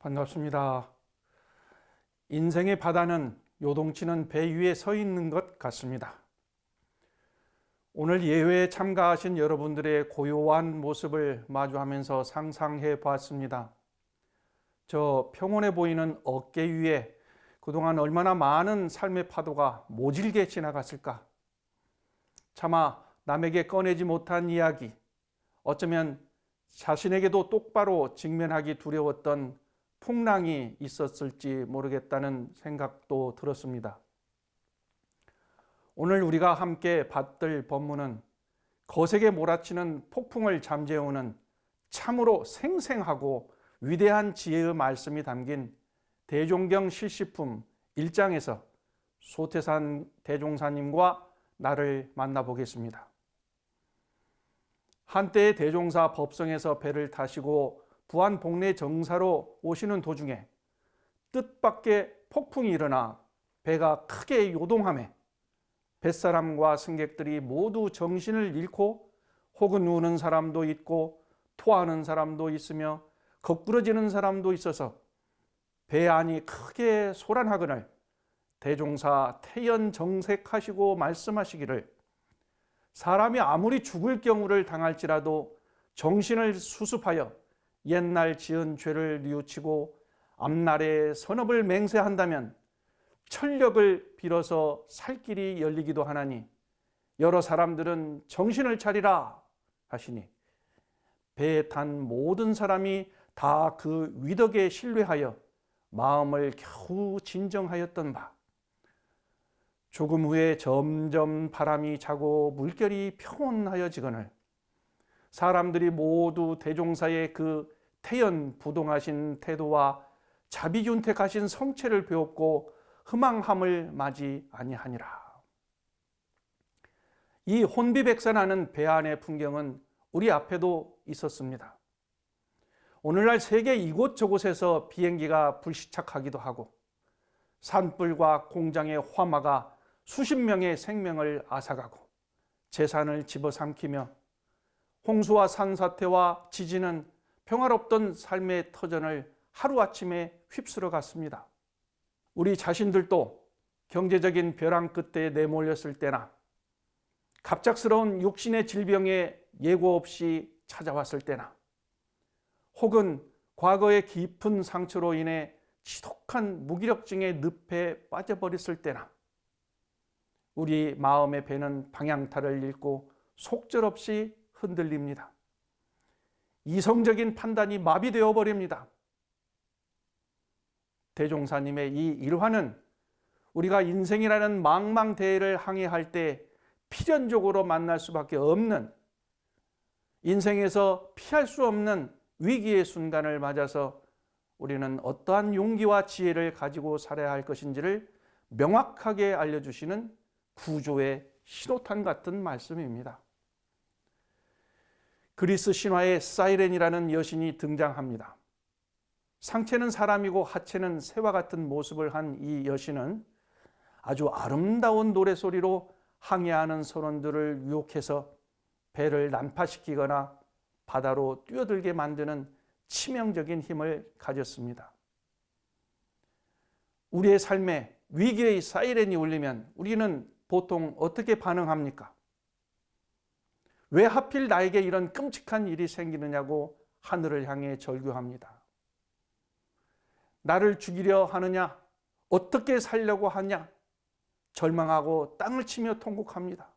반갑습니다. 인생의 바다는 요동치는 배 위에 서 있는 것 같습니다. 오늘 예회에 참가하신 여러분들의 고요한 모습을 마주하면서 상상해 보았습니다. 저 평온해 보이는 어깨 위에 그동안 얼마나 많은 삶의 파도가 모질게 지나갔을까? 차마 남에게 꺼내지 못한 이야기, 어쩌면 자신에게도 똑바로 직면하기 두려웠던 풍랑이 있었을지 모르겠다는 생각도 들었습니다. 오늘 우리가 함께 받들 본문은 거세게 몰아치는 폭풍을 잠재우는 참으로 생생하고 위대한 지혜의 말씀이 담긴 대종경 실시품 1장에서 소태산 대종사님과 나를 만나보겠습니다. 한때의 대종사 법성에서 배를 타시고 부안 복례 정사로 오시는 도중에 뜻밖의 폭풍이 일어나 배가 크게 요동하며 뱃사람과 승객들이 모두 정신을 잃고 혹은 우는 사람도 있고 토하는 사람도 있으며 거꾸러지는 사람도 있어서 배 안이 크게 소란하거늘 대종사 태연정색하시고 말씀하시기를 사람이 아무리 죽을 경우를 당할지라도 정신을 수습하여 옛날 지은 죄를 뉘우치고 앞날의 선업을 맹세한다면 천력을 빌어서 살 길이 열리기도 하나니 여러 사람들은 정신을 차리라 하시니 배에 탄 모든 사람이 다 그 위덕에 신뢰하여 마음을 겨우 진정하였던 바. 조금 후에 점점 바람이 자고 물결이 평온하여지거늘 사람들이 모두 대종사의 그 태연부동하신 태도와 자비준택하신 성체를 배웠고 희망함을 맞이 아니하니라. 이 혼비백산하는 배 안의 풍경은 우리 앞에도 있었습니다. 오늘날 세계 이곳저곳에서 비행기가 불시착하기도 하고 산불과 공장의 화마가 수십 명의 생명을 앗아가고 재산을 집어삼키며 홍수와 산사태와 지진은 평화롭던 삶의 터전을 하루아침에 휩쓸어 갔습니다. 우리 자신들도 경제적인 벼랑 끝에 내몰렸을 때나 갑작스러운 육신의 질병에 예고 없이 찾아왔을 때나 혹은 과거의 깊은 상처로 인해 지독한 무기력증의 늪에 빠져버렸을 때나 우리 마음의 배는 방향타를 잃고 속절없이 흔들립니다. 이성적인 판단이 마비되어 버립니다. 대종사님의 이 일화는 우리가 인생이라는 망망대해를 항해할 때 필연적으로 만날 수밖에 없는 인생에서 피할 수 없는 위기의 순간을 맞아서 우리는 어떠한 용기와 지혜를 가지고 살아야 할 것인지를 명확하게 알려주시는 구조의 신호탄 같은 말씀입니다. 그리스 신화에 사이렌이라는 여신이 등장합니다. 상체는 사람이고 하체는 새와 같은 모습을 한 이 여신은 아주 아름다운 노래소리로 항해하는 선원들을 유혹해서 배를 난파시키거나 바다로 뛰어들게 만드는 치명적인 힘을 가졌습니다. 우리의 삶에 위기의 사이렌이 울리면 우리는 보통 어떻게 반응합니까? 왜 하필 나에게 이런 끔찍한 일이 생기느냐고 하늘을 향해 절규합니다. 나를 죽이려 하느냐? 어떻게 살려고 하냐? 절망하고 땅을 치며 통곡합니다.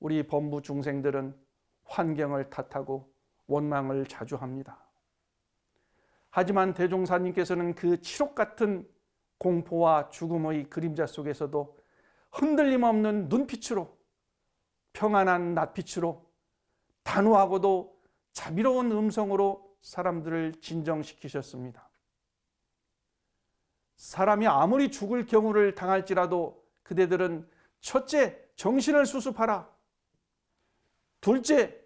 우리 범부 중생들은 환경을 탓하고 원망을 자주 합니다. 하지만 대종사님께서는 그 칠옥 같은 공포와 죽음의 그림자 속에서도 흔들림 없는 눈빛으로 평안한 낯빛으로 단호하고도 자비로운 음성으로 사람들을 진정시키셨습니다. 사람이 아무리 죽을 경우를 당할지라도 그대들은 첫째, 정신을 수습하라. 둘째,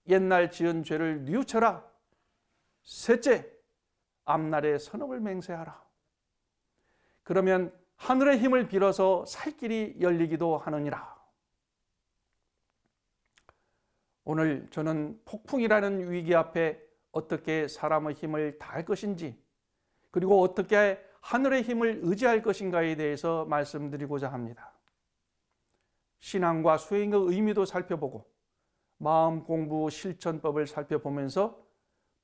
옛날 지은 죄를 뉘우쳐라. 셋째, 앞날의 선업을 맹세하라. 그러면 하늘의 힘을 빌어서 살 길이 열리기도 하느니라. 오늘 저는 폭풍이라는 위기 앞에 어떻게 사람의 힘을 다할 것인지, 그리고 어떻게 하늘의 힘을 의지할 것인가에 대해서 말씀드리고자 합니다. 신앙과 수행의 의미도 살펴보고 마음 공부 실천법을 살펴보면서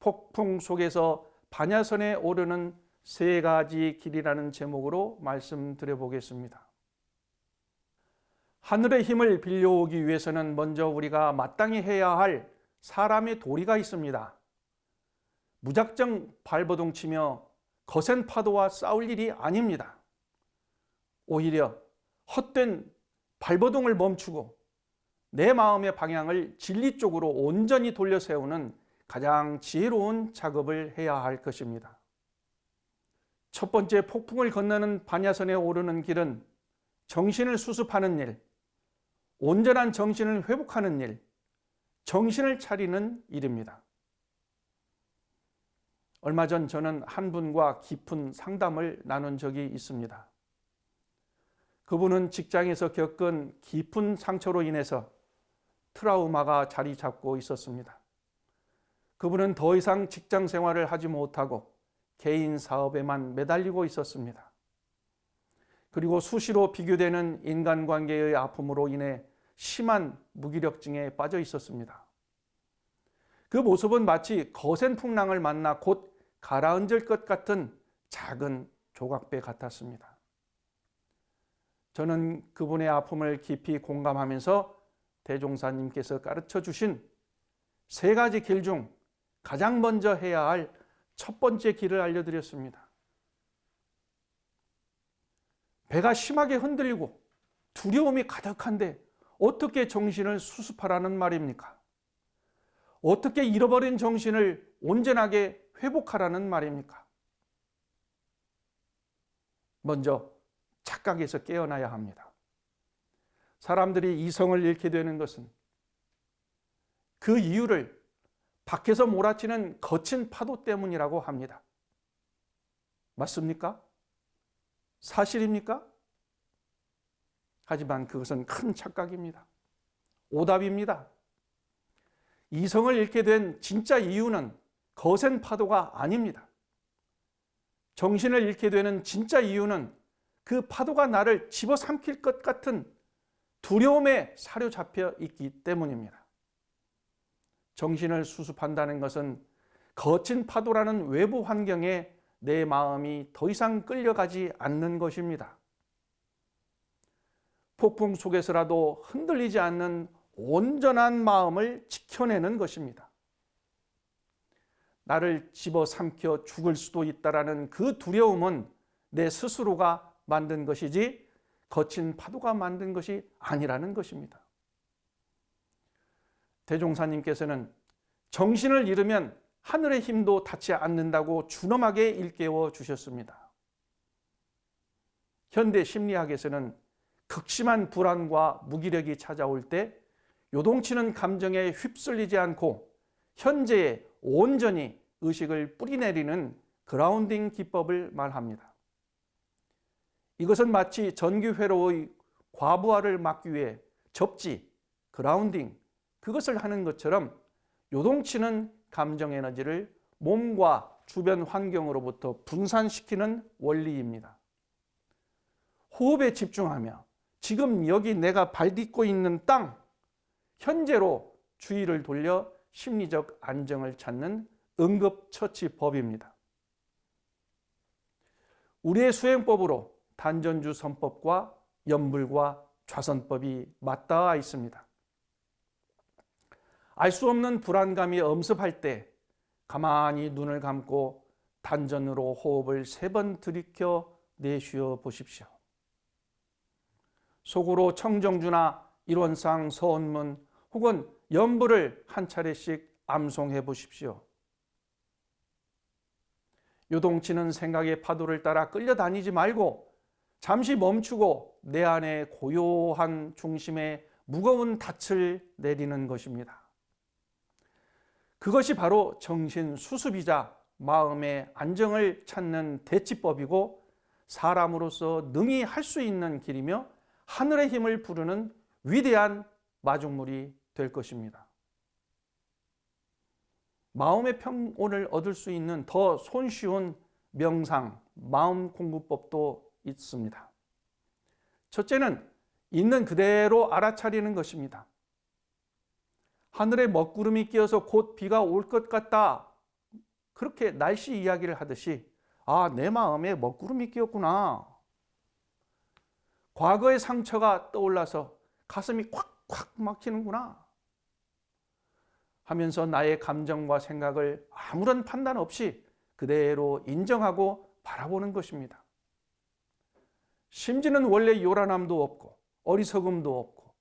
폭풍 속에서 반야선에 오르는 세 가지 길이라는 제목으로 말씀드려 보겠습니다. 하늘의 힘을 빌려오기 위해서는 먼저 우리가 마땅히 해야 할 사람의 도리가 있습니다. 무작정 발버둥치며 거센 파도와 싸울 일이 아닙니다. 오히려 헛된 발버둥을 멈추고 내 마음의 방향을 진리 쪽으로 온전히 돌려 세우는 가장 지혜로운 작업을 해야 할 것입니다. 첫 번째, 폭풍을 건너는 반야선에 오르는 길은 정신을 수습하는 일, 온전한 정신을 회복하는 일, 정신을 차리는 일입니다. 얼마 전 저는 한 분과 깊은 상담을 나눈 적이 있습니다. 그분은 직장에서 겪은 깊은 상처로 인해서 트라우마가 자리 잡고 있었습니다. 그분은 더 이상 직장 생활을 하지 못하고 개인 사업에만 매달리고 있었습니다. 그리고 수시로 비교되는 인간관계의 아픔으로 인해 심한 무기력증에 빠져 있었습니다. 그 모습은 마치 거센 풍랑을 만나 곧 가라앉을 것 같은 작은 조각배 같았습니다. 저는 그분의 아픔을 깊이 공감하면서 대종사님께서 가르쳐 주신 세 가지 길 중 가장 먼저 해야 할 첫 번째 길을 알려드렸습니다. 배가 심하게 흔들리고 두려움이 가득한데 어떻게 정신을 수습하라는 말입니까? 어떻게 잃어버린 정신을 온전하게 회복하라는 말입니까? 먼저 착각에서 깨어나야 합니다. 사람들이 이성을 잃게 되는 것은 그 이유를 밖에서 몰아치는 거친 파도 때문이라고 합니다. 맞습니까? 사실입니까? 하지만 그것은 큰 착각입니다. 오답입니다. 이성을 잃게 된 진짜 이유는 거센 파도가 아닙니다. 정신을 잃게 되는 진짜 이유는 그 파도가 나를 집어삼킬 것 같은 두려움에 사로잡혀 있기 때문입니다. 정신을 수습한다는 것은 거친 파도라는 외부 환경에 내 마음이 더 이상 끌려가지 않는 것입니다. 폭풍 속에서라도 흔들리지 않는 온전한 마음을 지켜내는 것입니다. 나를 집어삼켜 죽을 수도 있다라는 그 두려움은 내 스스로가 만든 것이지 거친 파도가 만든 것이 아니라는 것입니다. 대종사님께서는 정신을 잃으면 하늘의 힘도 닿지 않는다고 준엄하게 일깨워 주셨습니다. 현대 심리학에서는 극심한 불안과 무기력이 찾아올 때 요동치는 감정에 휩쓸리지 않고 현재에 온전히 의식을 뿌리내리는 그라운딩 기법을 말합니다. 이것은 마치 전기회로의 과부하를 막기 위해 접지, 그라운딩, 그것을 하는 것처럼 요동치는 감정 에너지를 몸과 주변 환경으로부터 분산시키는 원리입니다. 호흡에 집중하며 지금 여기 내가 발 딛고 있는 땅, 현재로 주의를 돌려 심리적 안정을 찾는 응급처치법입니다. 우리의 수행법으로 단전주 선법과 연불과 좌선법이 맞닿아 있습니다. 알 수 없는 불안감이 엄습할 때 가만히 눈을 감고 단전으로 호흡을 3번 들이켜 내쉬어 보십시오. 속으로 청정주나 일원상 서원문 혹은 연불을 한 차례씩 암송해 보십시오. 요동치는 생각의 파도를 따라 끌려다니지 말고 잠시 멈추고 내 안에 고요한 중심에 무거운 닻을 내리는 것입니다. 그것이 바로 정신 수습이자 마음의 안정을 찾는 대치법이고 사람으로서 능히 할 수 있는 길이며 하늘의 힘을 부르는 위대한 마중물이 될 것입니다. 마음의 평온을 얻을 수 있는 더 손쉬운 명상, 마음 공부법도 있습니다. 첫째는 있는 그대로 알아차리는 것입니다. 하늘에 먹구름이 끼어서 곧 비가 올 것 같다. 그렇게 날씨 이야기를 하듯이 내 마음에 먹구름이 끼었구나. 과거의 상처가 떠올라서 가슴이 콱콱 막히는구나 하면서 나의 감정과 생각을 아무런 판단 없이 그대로 인정하고 바라보는 것입니다. 심지는 원래 요란함도 없고 어리석음도 없고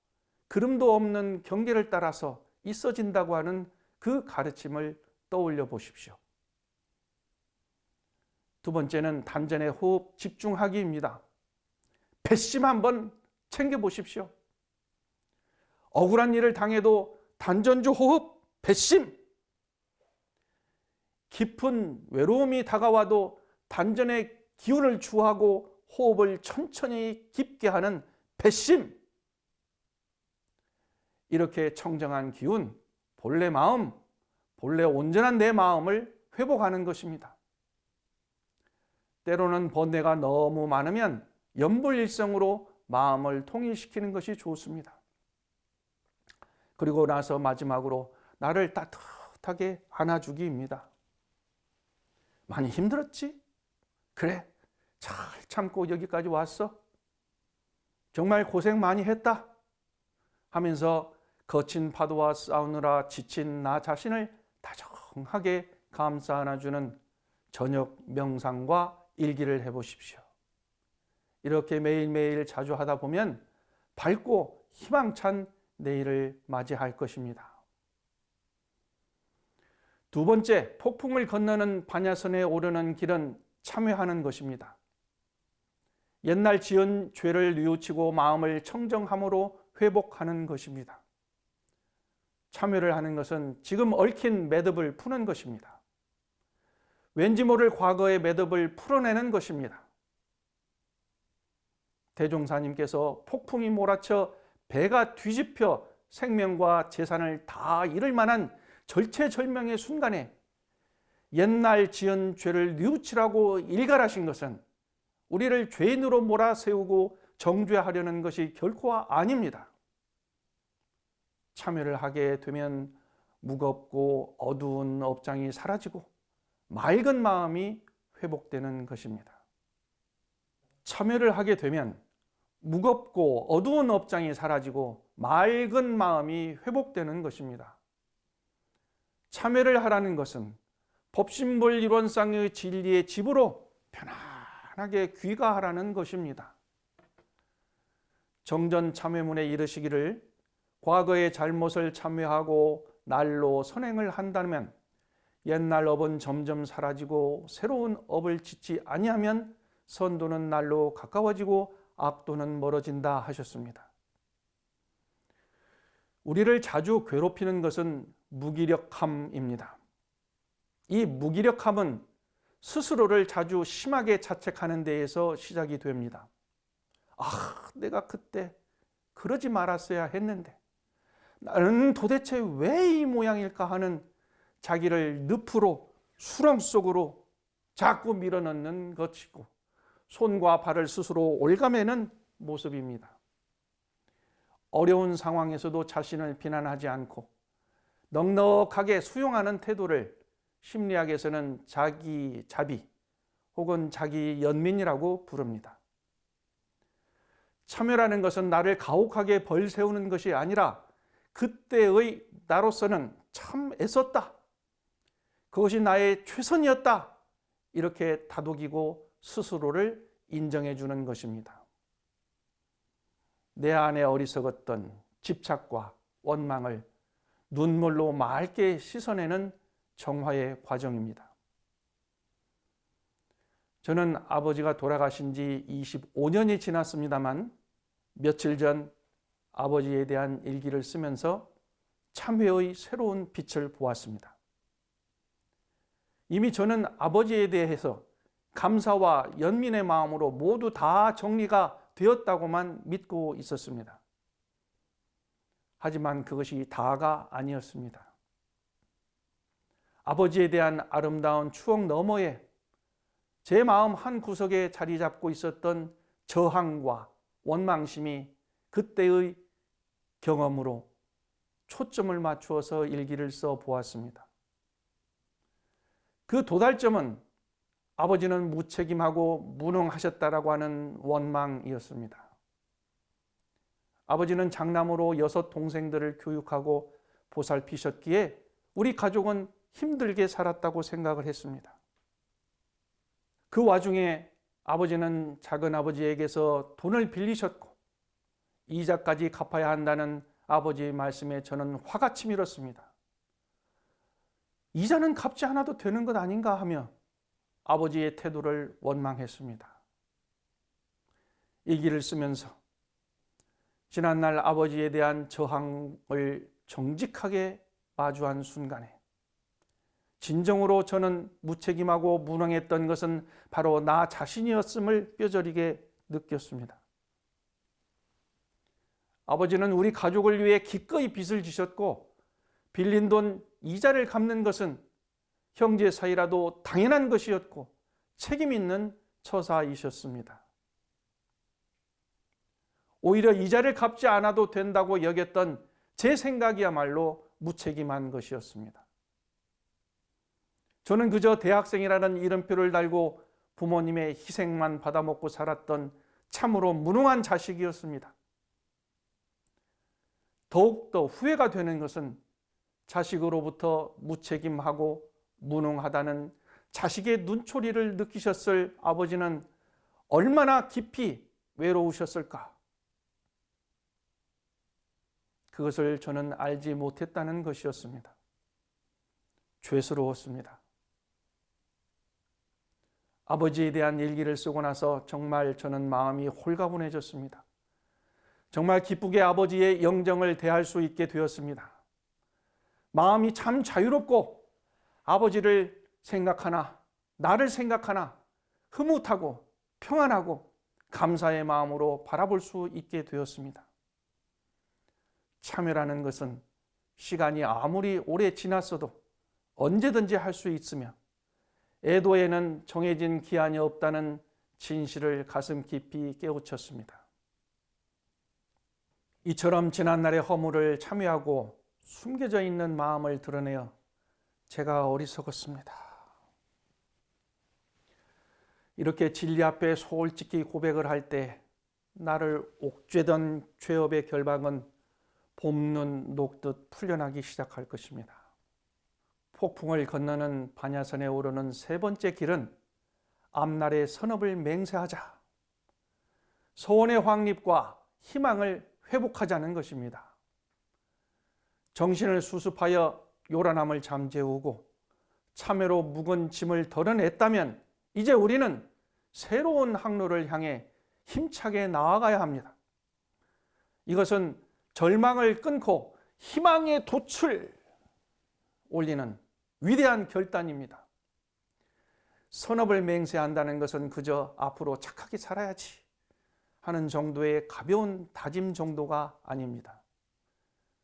그름도 없는 경계를 따라서 있어진다고 하는 그 가르침을 떠올려 보십시오. 두 번째는 단전의 호흡 집중하기입니다. 배심 한번 챙겨보십시오. 억울한 일을 당해도 단전주 호흡, 배심. 깊은 외로움이 다가와도 단전의 기운을 주하고 호흡을 천천히 깊게 하는 배심. 이렇게 청정한 기운, 본래 마음, 본래 온전한 내 마음을 회복하는 것입니다. 때로는 번뇌가 너무 많으면 연불일성으로 마음을 통일시키는 것이 좋습니다. 그리고 나서 마지막으로 나를 따뜻하게 안아주기입니다. 많이 힘들었지? 그래, 잘 참고 여기까지 왔어? 정말 고생 많이 했다 하면서 거친 파도와 싸우느라 지친 나 자신을 다정하게 감싸 안아주는 저녁 명상과 일기를 해보십시오. 이렇게 매일매일 자주 하다 보면 밝고 희망찬 내일을 맞이할 것입니다. 두 번째, 폭풍을 건너는 반야선에 오르는 길은 참회하는 것입니다. 옛날 지은 죄를 뉘우치고 마음을 청정함으로 회복하는 것입니다. 참회를 하는 것은 지금 얽힌 매듭을 푸는 것입니다. 왠지 모를 과거의 매듭을 풀어내는 것입니다. 대종사님께서 폭풍이 몰아쳐 배가 뒤집혀 생명과 재산을 다 잃을 만한 절체절명의 순간에 옛날 지은 죄를 뉘우치라고 일갈하신 것은 우리를 죄인으로 몰아세우고 정죄하려는 것이 결코 아닙니다. 참회를 하게 되면 무겁고 어두운 업장이 사라지고 맑은 마음이 회복되는 것입니다. 참회를 하게 되면 무겁고 어두운 업장이 사라지고 맑은 마음이 회복되는 것입니다. 참회를 하라는 것은 법신불 일원상의 진리의 집으로 편안하게 귀가하라는 것입니다. 정전 참회문에 이르시기를 과거의 잘못을 참회하고 날로 선행을 한다면 옛날 업은 점점 사라지고 새로운 업을 짓지 아니하면 선도는 날로 가까워지고 악도는 멀어진다 하셨습니다. 우리를 자주 괴롭히는 것은 무기력함입니다. 이 무기력함은 스스로를 자주 심하게 자책하는 데에서 시작이 됩니다. 내가 그때 그러지 말았어야 했는데 나는 도대체 왜 이 모양일까 하는 자기를 늪으로 수렁 속으로 자꾸 밀어넣는 것이고 손과 발을 스스로 올가매는 모습입니다. 어려운 상황에서도 자신을 비난하지 않고 넉넉하게 수용하는 태도를 심리학에서는 자기 자비 혹은 자기 연민이라고 부릅니다. 참회라는 것은 나를 가혹하게 벌세우는 것이 아니라 그때의 나로서는 참 애썼다. 그것이 나의 최선이었다. 이렇게 다독이고 스스로를 인정해 주는 것입니다. 내 안에 어리석었던 집착과 원망을 눈물로 맑게 씻어내는 정화의 과정입니다. 저는 아버지가 돌아가신 지 25년이 지났습니다만 며칠 전 아버지에 대한 일기를 쓰면서 참회의 새로운 빛을 보았습니다. 이미 저는 아버지에 대해서 감사와 연민의 마음으로 모두 다 정리가 되었다고만 믿고 있었습니다. 하지만 그것이 다가 아니었습니다. 아버지에 대한 아름다운 추억 너머에 제 마음 한 구석에 자리 잡고 있었던 저항과 원망심이 그때의 경험으로 초점을 맞추어서 일기를 써 보았습니다. 그 도달점은 아버지는 무책임하고 무능하셨다라고 하는 원망이었습니다. 아버지는 장남으로 6 동생들을 교육하고 보살피셨기에 우리 가족은 힘들게 살았다고 생각을 했습니다. 그 와중에 아버지는 작은아버지에게서 돈을 빌리셨고 이자까지 갚아야 한다는 아버지의 말씀에 저는 화가 치밀었습니다. 이자는 갚지 않아도 되는 것 아닌가 하며 아버지의 태도를 원망했습니다. 일기를 쓰면서 지난날 아버지에 대한 저항을 정직하게 마주한 순간에 진정으로 저는 무책임하고 무능했던 것은 바로 나 자신이었음을 뼈저리게 느꼈습니다. 아버지는 우리 가족을 위해 기꺼이 빚을 지셨고 빌린 돈 이자를 갚는 것은 형제 사이라도 당연한 것이었고 책임 있는 처사이셨습니다. 오히려 이자를 갚지 않아도 된다고 여겼던 제 생각이야말로 무책임한 것이었습니다. 저는 그저 대학생이라는 이름표를 달고 부모님의 희생만 받아먹고 살았던 참으로 무능한 자식이었습니다. 더욱더 후회가 되는 것은 자식으로부터 무책임하고 무능하다는 자식의 눈초리를 느끼셨을 아버지는 얼마나 깊이 외로우셨을까? 그것을 저는 알지 못했다는 것이었습니다. 죄스러웠습니다. 아버지에 대한 일기를 쓰고 나서 정말 저는 마음이 홀가분해졌습니다. 정말 기쁘게 아버지의 영정을 대할 수 있게 되었습니다. 마음이 참 자유롭고 아버지를 생각하나 나를 생각하나 흐뭇하고 평안하고 감사의 마음으로 바라볼 수 있게 되었습니다. 참여라는 것은 시간이 아무리 오래 지났어도 언제든지 할 수 있으며 애도에는 정해진 기한이 없다는 진실을 가슴 깊이 깨우쳤습니다. 이처럼 지난날의 허물을 참여하고 숨겨져 있는 마음을 드러내어 제가 어리석었습니다. 이렇게 진리 앞에 솔직히 고백을 할 때 나를 옥죄던 죄업의 결박은 봄눈 녹듯 풀려나기 시작할 것입니다. 폭풍을 건너는 반야선에 오르는 3번째 길은 앞날의 선업을 맹세하자, 소원의 확립과 희망을 회복하자는 것입니다. 정신을 수습하여 요란함을 잠재우고 참회로 묵은 짐을 덜어냈다면 이제 우리는 새로운 항로를 향해 힘차게 나아가야 합니다. 이것은 절망을 끊고 희망의 돛을 올리는 위대한 결단입니다. 선업을 맹세한다는 것은 그저 앞으로 착하게 살아야지 하는 정도의 가벼운 다짐 정도가 아닙니다.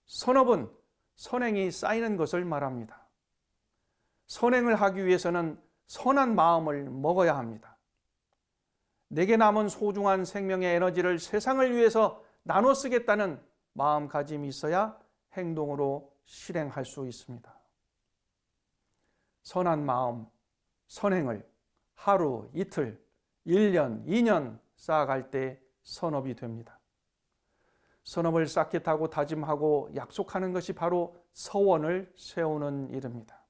선업은 선행이 쌓이는 것을 말합니다. 선행을 하기 위해서는 선한 마음을 먹어야 합니다. 내게 남은 소중한 생명의 에너지를 세상을 위해서 나눠 쓰겠다는 마음가짐이 있어야 행동으로 실행할 수 있습니다. 선한 마음, 선행을 하루, 이틀, 1년, 2년 쌓아갈 때 선업이 됩니다. 선업을 쌓게 타고 다짐하고 약속하는 것이 바로 서원을 세우는 일입니다.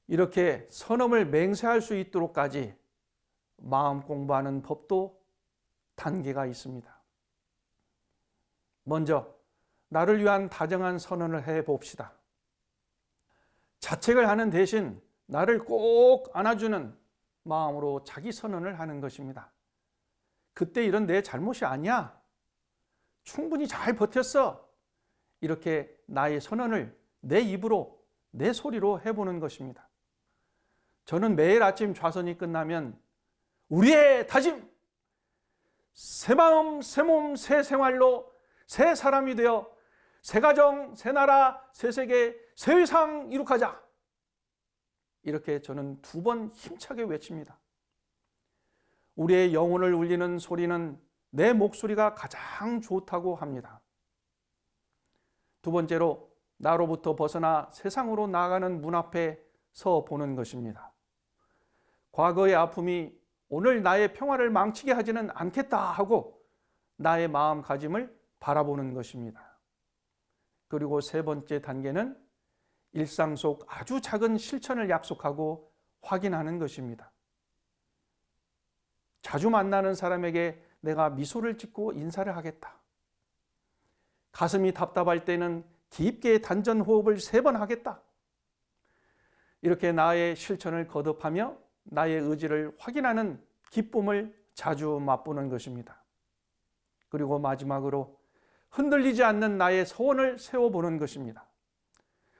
이렇게 선업을 맹세할 수 있도록까지 마음 공부하는 법도 단계가 있습니다. 먼저 나를 위한 다정한 선언을 해봅시다. 자책을 하는 대신 나를 꼭 안아주는 마음으로 자기 선언을 하는 것입니다. 그때 이런 내 잘못이 아니야. 충분히 잘 버텼어. 이렇게 나의 선언을 내 입으로, 내 소리로 해보는 것입니다. 저는 매일 아침 좌선이 끝나면 우리의 다짐, 새 마음, 새 몸, 새 생활로 새 사람이 되어 새 가정, 새 나라, 새 세계, 새 회상 이룩하자. 이렇게 저는 2번 힘차게 외칩니다. 우리의 영혼을 울리는 소리는 내 목소리가 가장 좋다고 합니다. 2번째로 나로부터 벗어나 세상으로 나아가는 문 앞에 서 보는 것입니다. 과거의 아픔이 오늘 나의 평화를 망치게 하지는 않겠다 하고 나의 마음가짐을 바라보는 것입니다. 그리고 3번째 단계는 일상 속 아주 작은 실천을 약속하고 확인하는 것입니다. 자주 만나는 사람에게 내가 미소를 짓고 인사를 하겠다. 가슴이 답답할 때는 깊게 단전 호흡을 3번 하겠다. 이렇게 나의 실천을 거듭하며 나의 의지를 확인하는 기쁨을 자주 맛보는 것입니다. 그리고 마지막으로 흔들리지 않는 나의 소원을 세워보는 것입니다.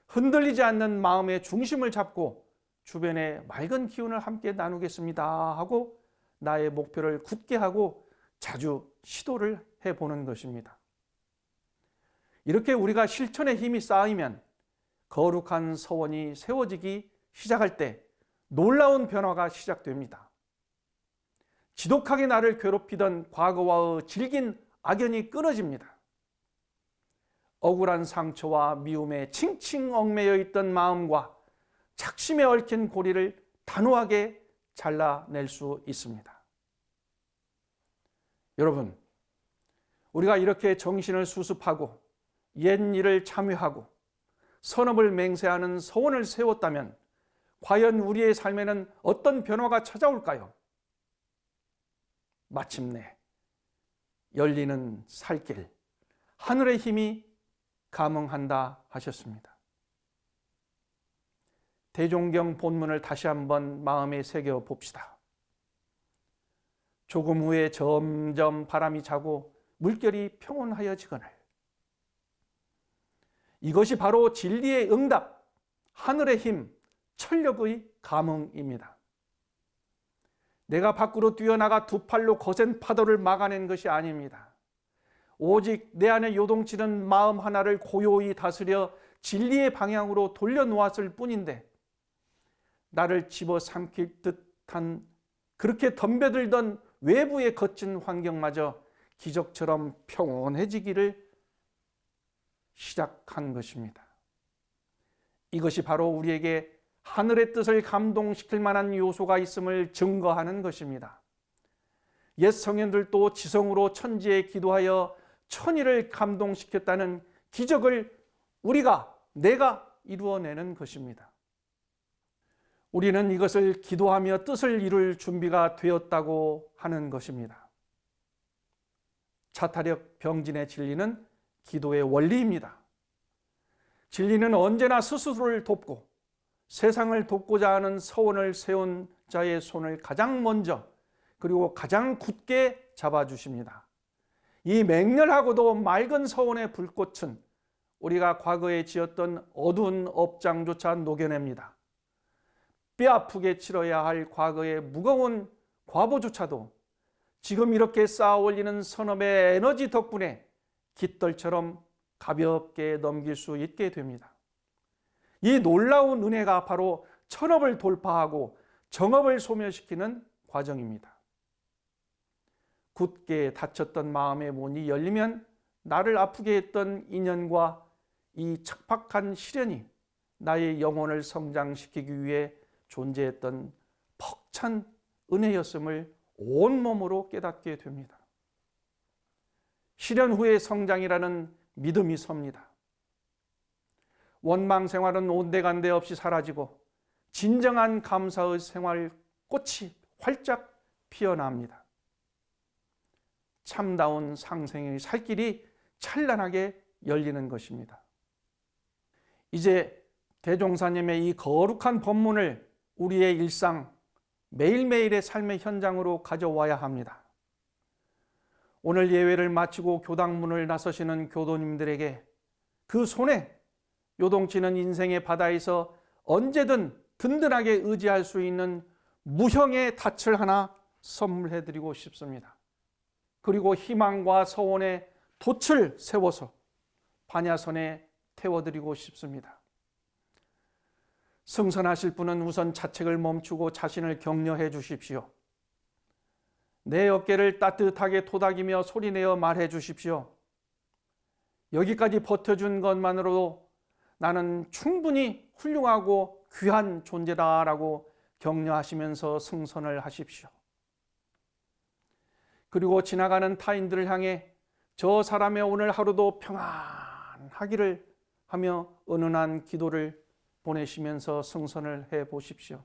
흔들리지 않는 마음의 중심을 잡고 주변의 맑은 기운을 함께 나누겠습니다 하고 나의 목표를 굳게 하고 자주 시도를 해보는 것입니다. 이렇게 우리가 실천의 힘이 쌓이면 거룩한 서원이 세워지기 시작할 때 놀라운 변화가 시작됩니다. 지독하게 나를 괴롭히던 과거와의 질긴 악연이 끊어집니다. 억울한 상처와 미움에 칭칭 얽매여 있던 마음과 착심에 얽힌 고리를 단호하게 잘라낼 수 있습니다. 여러분, 우리가 이렇게 정신을 수습하고 옛일을 참회하고 선업을 맹세하는 서원을 세웠다면 과연 우리의 삶에는 어떤 변화가 찾아올까요? 마침내 열리는 살길, 하늘의 힘이 감응한다 하셨습니다. 대종경 본문을 다시 한번 마음에 새겨 봅시다. 조금 후에 점점 바람이 자고 물결이 평온하여지거늘. 이것이 바로 진리의 응답, 하늘의 힘, 천력의 감응입니다. 내가 밖으로 뛰어나가 2팔로 거센 파도를 막아낸 것이 아닙니다. 오직 내 안에 요동치는 마음 하나를 고요히 다스려 진리의 방향으로 돌려놓았을 뿐인데 나를 집어삼킬 듯한 그렇게 덤벼들던 외부의 거친 환경마저 기적처럼 평온해지기를 시작한 것입니다. 이것이 바로 우리에게 하늘의 뜻을 감동시킬 만한 요소가 있음을 증거하는 것입니다. 옛 성현들도 지성으로 천지에 기도하여 천의를 감동시켰다는 기적을 내가 이루어내는 것입니다. 우리는 이것을 기도하며 뜻을 이룰 준비가 되었다고 하는 것입니다. 자타력 병진의 진리는 기도의 원리입니다. 진리는 언제나 스스로를 돕고 세상을 돕고자 하는 서원을 세운 자의 손을 가장 먼저 그리고 가장 굳게 잡아주십니다. 이 맹렬하고도 맑은 서원의 불꽃은 우리가 과거에 지었던 어두운 업장조차 녹여냅니다. 뼈아프게 치러야 할 과거의 무거운 과보조차도 지금 이렇게 쌓아 올리는 선업의 에너지 덕분에 깃털처럼 가볍게 넘길 수 있게 됩니다. 이 놀라운 은혜가 바로 천업을 돌파하고 정업을 소멸시키는 과정입니다. 굳게 닫혔던 마음의 문이 열리면 나를 아프게 했던 인연과 이 척박한 시련이 나의 영혼을 성장시키기 위해 존재했던 벅찬 은혜였음을 온몸으로 깨닫게 됩니다. 시련 후의 성장이라는 믿음이 섭니다. 원망 생활은 온데간데 없이 사라지고 진정한 감사의 생활 꽃이 활짝 피어납니다. 참다운 상생의 살길이 찬란하게 열리는 것입니다. 이제 대종사님의 이 거룩한 법문을 우리의 일상, 매일매일의 삶의 현장으로 가져와야 합니다. 오늘 예회를 마치고 교당문을 나서시는 교도님들에게 그 손에 요동치는 인생의 바다에서 언제든 든든하게 의지할 수 있는 무형의 닻을 하나 선물해드리고 싶습니다. 그리고 희망과 서원의 돛을 세워서 반야선에 태워드리고 싶습니다. 승선하실 분은 우선 자책을 멈추고 자신을 격려해 주십시오. 내 어깨를 따뜻하게 토닥이며 소리내어 말해 주십시오. 여기까지 버텨준 것만으로도 나는 충분히 훌륭하고 귀한 존재다라고 격려하시면서 승선을 하십시오. 그리고 지나가는 타인들을 향해 저 사람의 오늘 하루도 평안하기를 하며 은은한 기도를 보내시면서 승선을 해 보십시오.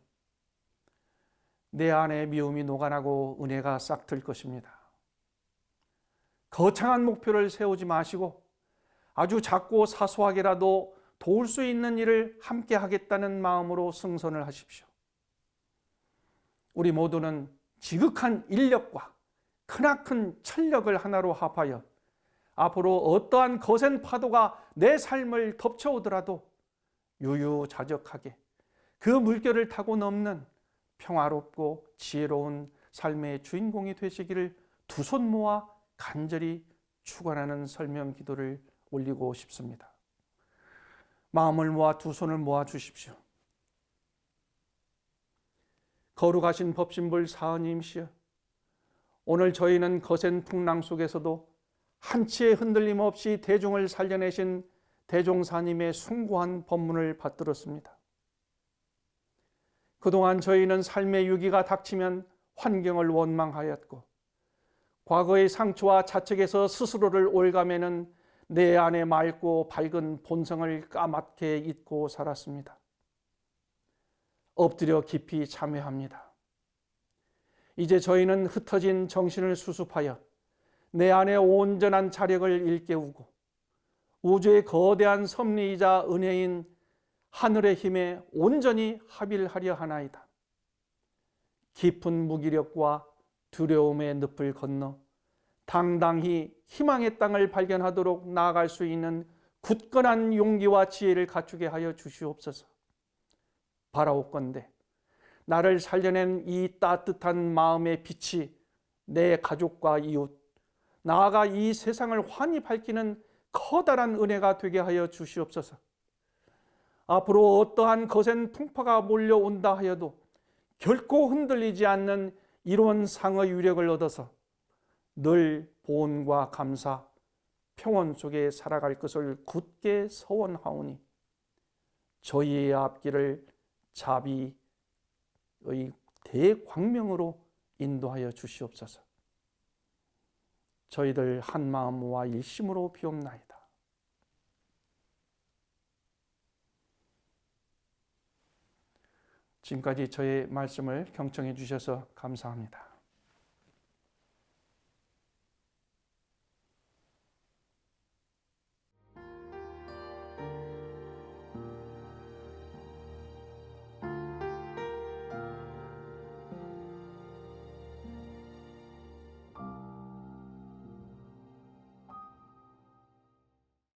내 안에 미움이 녹아나고 은혜가 싹틀 것입니다. 거창한 목표를 세우지 마시고 아주 작고 사소하게라도 도울 수 있는 일을 함께 하겠다는 마음으로 승선을 하십시오. 우리 모두는 지극한 인력과 크나큰 철력을 하나로 합하여 앞으로 어떠한 거센 파도가 내 삶을 덮쳐오더라도 유유자적하게 그 물결을 타고 넘는 평화롭고 지혜로운 삶의 주인공이 되시기를 두 손 모아 간절히 축원하는 설명 기도를 올리고 싶습니다. 마음을 모아 두 손을 모아 주십시오. 거룩하신 법신불 사은님이시여, 오늘 저희는 거센 풍랑 속에서도 한치의 흔들림 없이 대중을 살려내신 대종사님의 숭고한 법문을 받들었습니다. 그동안 저희는 삶의 위기가 닥치면 환경을 원망하였고 과거의 상처와 자책에서 스스로를 올가매는 내 안에 맑고 밝은 본성을 까맣게 잊고 살았습니다. 엎드려 깊이 참회합니다. 이제 저희는 흩어진 정신을 수습하여 내 안에 온전한 자력을 일깨우고 우주의 거대한 섭리이자 은혜인 하늘의 힘에 온전히 합일하려 하나이다. 깊은 무기력과 두려움의 늪을 건너 당당히 희망의 땅을 발견하도록 나아갈 수 있는 굳건한 용기와 지혜를 갖추게 하여 주시옵소서. 바라옵건대 나를 살려낸 이 따뜻한 마음의 빛이 내 가족과 이웃, 나아가 이 세상을 환히 밝히는 커다란 은혜가 되게 하여 주시옵소서. 앞으로 어떠한 거센 풍파가 몰려온다 하여도 결코 흔들리지 않는 이로운 상의 위력을 얻어서 늘 보온과 감사, 평온 속에 살아갈 것을 굳게 서원하오니 저희의 앞길을 자비의 대광명으로 인도하여 주시옵소서. 저희들 한 마음과 일심으로 비옵나이다. 지금까지 저의 말씀을 경청해 주셔서 감사합니다.